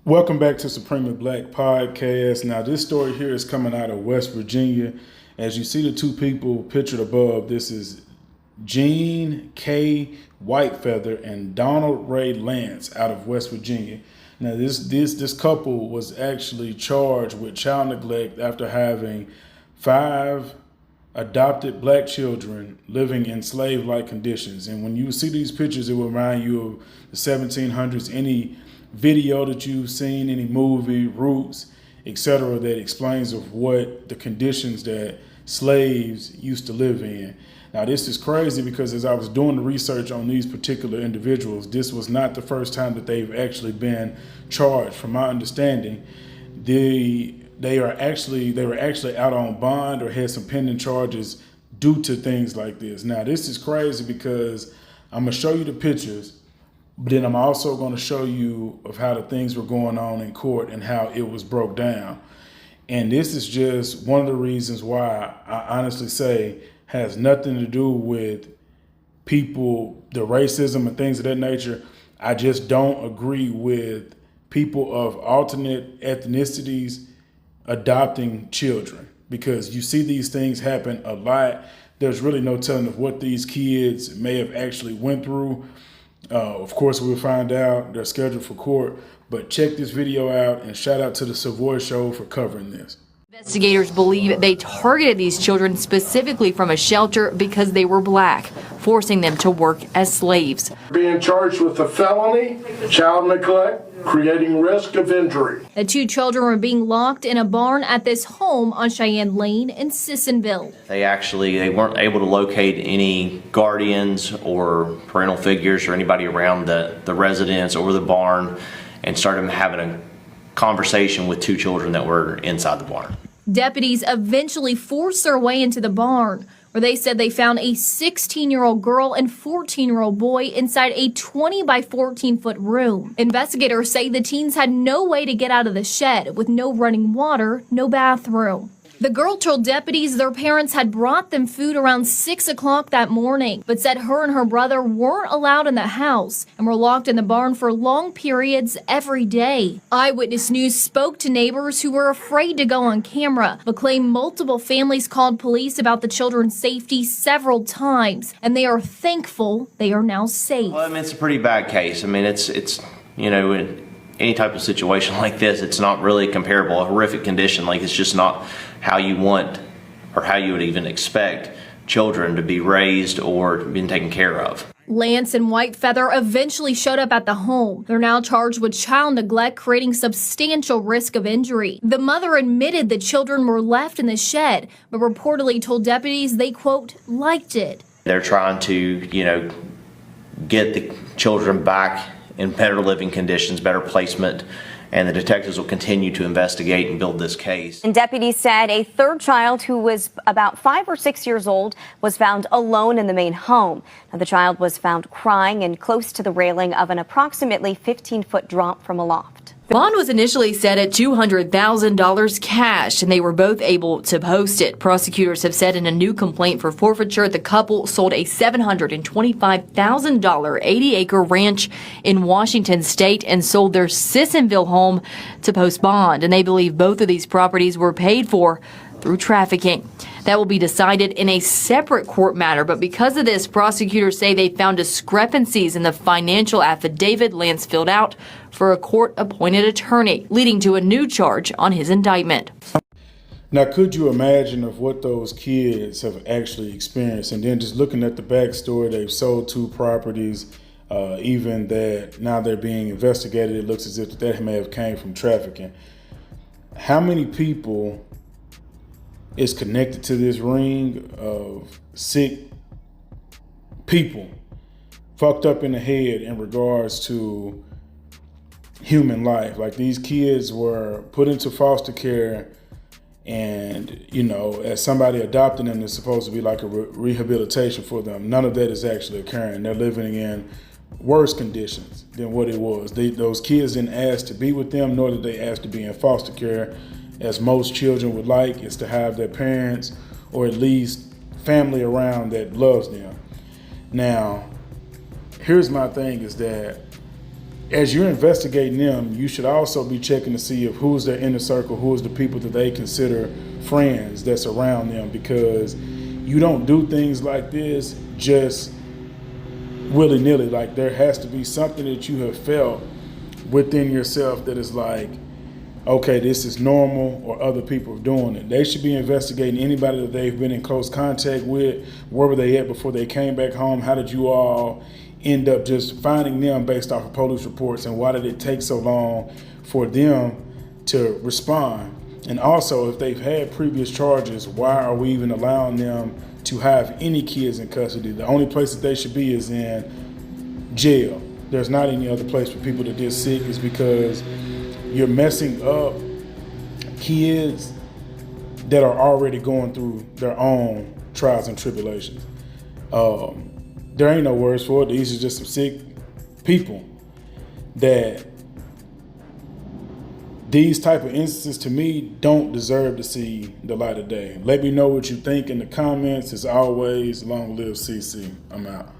Welcome back to Supremely Black Podcast. Now, this story here is coming out of West Virginia. As you see the two people pictured above, this is Jean K. Whitefeather and Donald Ray Lance out of West Virginia. Now, this couple was actually charged with child neglect after having 5 adopted black children living in slave-like conditions. And when you see these pictures, it will remind you of the 1700s. Any video that you've seen, any movie, Roots, etc., that explains of what the conditions that slaves used to live in. Now, this is crazy because as I was doing the research on these particular individuals, this was not the first time that they've actually been charged. From my understanding, they were actually out on bond or had some pending charges due to things like this. Now, this is crazy because I'm gonna show you the pictures, but then I'm also going to show you of how the things were going on in court and how it was broke down. And this is just one of the reasons why I honestly say has nothing to do with people, the racism and things of that nature. I just don't agree with people of alternate ethnicities adopting children, because you see these things happen a lot. There's really no telling of what these kids may have actually went through. Of course, we'll find out. They're scheduled for court, but check this video out and shout out to the Savoy Show for covering this. Investigators believe they targeted these children specifically from a shelter because they were black, forcing them to work as slaves. Being charged with a felony, child neglect, creating risk of injury. The 2 children were being locked in a barn at this home on Cheyenne Lane in Sissonville. They weren't able to locate any guardians or parental figures or anybody around the residence or the barn, and started having a conversation with 2 children that were inside the barn. Deputies eventually forced their way into the barn, where they said they found a 16-year-old girl and 14-year-old boy inside a 20 by 14-foot room. Investigators say the teens had no way to get out of the shed, with no running water, no bathroom. The girl told deputies their parents had brought them food around 6 o'clock that morning, but said her and her brother weren't allowed in the house and were locked in the barn for long periods every day. Eyewitness News spoke to neighbors who were afraid to go on camera, but claimed multiple families called police about the children's safety several times, and they are thankful they are now safe. Well, I mean, it's a pretty bad case. I mean, it's in any type of situation like this, it's not really comparable. A horrific condition like it's just not how you want or how you would even expect children to be raised or been taken care of. Lance and Whitefeather eventually showed up at the home. They're now charged with child neglect, creating substantial risk of injury. The mother admitted the children were left in the shed, but reportedly told deputies they, quote, liked it. They're trying to, get the children back in better living conditions, better placement, and the detectives will continue to investigate and build this case. And deputies said a 3rd child who was about 5 or 6 years old was found alone in the main home. Now, the child was found crying and close to the railing of an approximately 15-foot drop from a loft. The bond was initially set at $200,000 cash, and they were both able to post it. Prosecutors have said in a new complaint for forfeiture, the couple sold a $725,000 80-acre ranch in Washington state and sold their Sissonville home to post bond. And they believe both of these properties were paid for through trafficking. That will be decided in a separate court matter, but because of this, prosecutors say they found discrepancies in the financial affidavit Lance filled out for a court-appointed attorney, leading to a new charge on his indictment. Now, could you imagine of what those kids have actually experienced? And then just looking at the backstory, they've sold 2 properties, even that now they're being investigated. It looks as if that may have came from trafficking. How many people is connected to this ring of sick people, fucked up in the head in regards to human life? Like, these kids were put into foster care, and as somebody adopting them, it's supposed to be like a rehabilitation for them. None of that is actually occurring. They're living in worse conditions than what it was. Those kids didn't ask to be with them, nor did they ask to be in foster care, as most children would like, is to have their parents or at least family around that loves them. Now, here's my thing, is that as you're investigating them, you should also be checking to see if who's their inner circle, who's the people that they consider friends that's around them, because you don't do things like this just willy-nilly. Like, there has to be something that you have felt within yourself that is like, okay, this is normal, or other people are doing it. They should be investigating anybody that they've been in close contact with. Where were they at before they came back home? How did you all end up just finding them based off of police reports? And why did it take so long for them to respond? And also, if they've had previous charges, why are we even allowing them to have any kids in custody? The only place that they should be is in jail. There's not any other place for people to get sick, is because you're messing up kids that are already going through their own trials and tribulations. There ain't no words for it. These are just some sick people that these type of instances, to me, don't deserve to see the light of day. Let me know what you think in the comments. As always, long live CC. I'm out.